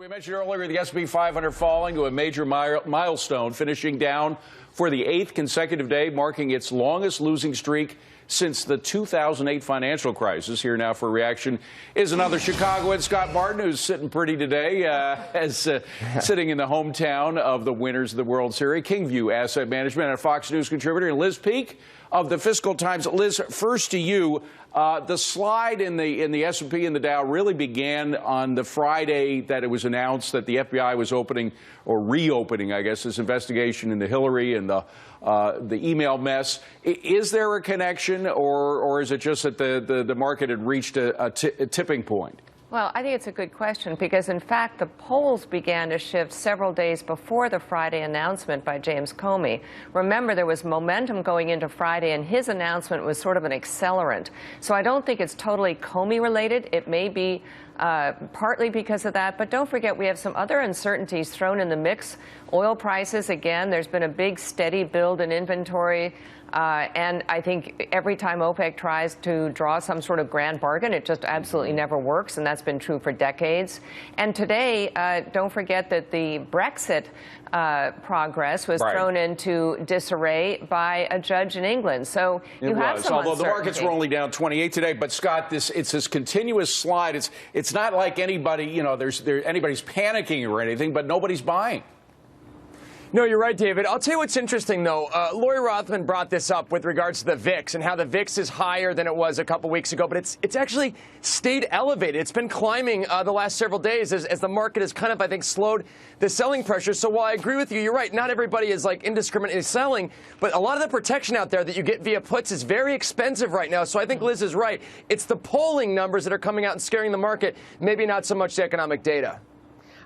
We mentioned earlier the S&P 500 falling to a major milestone, finishing down for the 8th consecutive day, marking its longest losing streak since the 2008 financial crisis. Here now for a reaction is another Chicagoan, Scott Martin, who's sitting pretty today, sitting in the hometown of the winners of the World Series, Kingview Asset Management, and a Fox News contributor, and Liz Peek of the Fiscal Times. Liz, first to you. The slide in the S&P and the Dow really began on the Friday that it was announced that the FBI was opening, or reopening, I guess, this investigation into Hillary and the email mess. Is there a connection, or is it just that the market had reached a tipping point? Well, I think it's a good question because, in fact, the polls began to shift several days before the Friday announcement by James Comey. Remember, there was momentum going into Friday, and his announcement was sort of an accelerant. So I don't think it's totally Comey-related. It may be partly because of that. But don't forget, we have some other uncertainties thrown in the mix. Oil prices, again, there's been a big, steady build in inventory. And I think every time OPEC tries to draw some sort of grand bargain, it just absolutely never works, and that's been true for decades. And today, don't forget that the Brexit progress was thrown into disarray by a judge in England. So you have some although uncertainty. The markets were only down 28 today. But Scott, it's this continuous slide. It's not like anybody, anybody's panicking or anything, but nobody's buying. No, you're right, David. I'll tell you what's interesting, though. Lori Rothman brought this up with regards to the VIX and how the VIX is higher than it was a couple weeks ago, but it's actually stayed elevated. It's been climbing the last several days as the market has kind of, I think, slowed the selling pressure. So while I agree with you, you're right. Not everybody is like indiscriminately selling, but a lot of the protection out there that you get via puts is very expensive right now. So I think Liz is right. It's the polling numbers that are coming out and scaring the market, maybe not so much the economic data.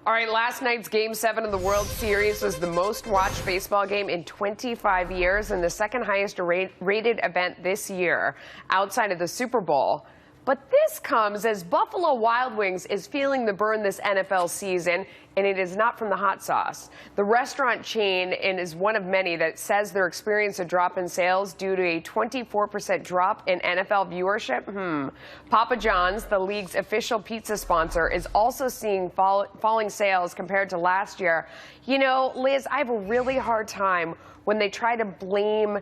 All right, last night's Game 7 of the World Series was the most watched baseball game in 25 years and the second highest rated event this year outside of the Super Bowl. But this comes as Buffalo Wild Wings is feeling the burn this NFL season, and it is not from the hot sauce. The restaurant chain is one of many that says they're experiencing a drop in sales due to a 24% drop in NFL viewership. Papa John's, the league's official pizza sponsor, is also seeing falling sales compared to last year. You know, Liz, I have a really hard time when they try to blame,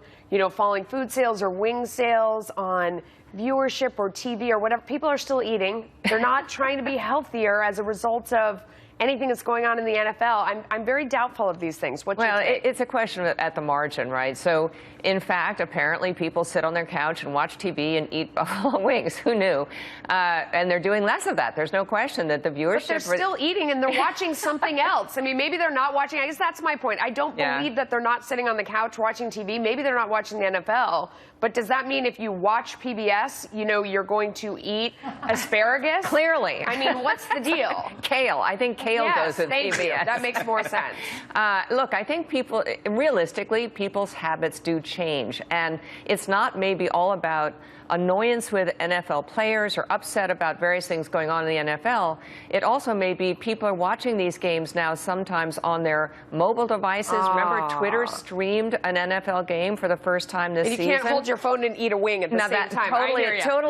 falling food sales or wing sales on viewership or TV or whatever. People are still eating. They're not trying to be healthier as a result of anything that's going on in the NFL. I'm very doubtful of these things. It's a question at the margin, right? So, in fact, apparently people sit on their couch and watch TV and eat buffalo wings. Who knew? And they're doing less of that. There's no question that the viewership... But they're still eating and they're watching something else. I mean, maybe they're not watching... I guess that's my point. I don't believe that they're not sitting on the couch watching TV. Maybe they're not watching the NFL. But does that mean if you watch PBS, you're going to eat asparagus? Clearly. I mean, what's the deal? Kale. I think kale goes with PBS. You. That makes more sense. Look, I think realistically, people's habits do change. And it's not maybe all about annoyance with NFL players or upset about various things going on in the NFL. It also may be people are watching these games now sometimes on their mobile devices. Remember, Twitter streamed an NFL game for the first time this season. You can't hold your phone and eat a wing at the same time. Totally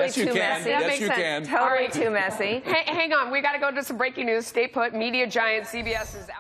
yes, too messy. Yes, you can. Totally too messy. Hang on. We got to go to some breaking news. Stay put. Media giant CBS is out.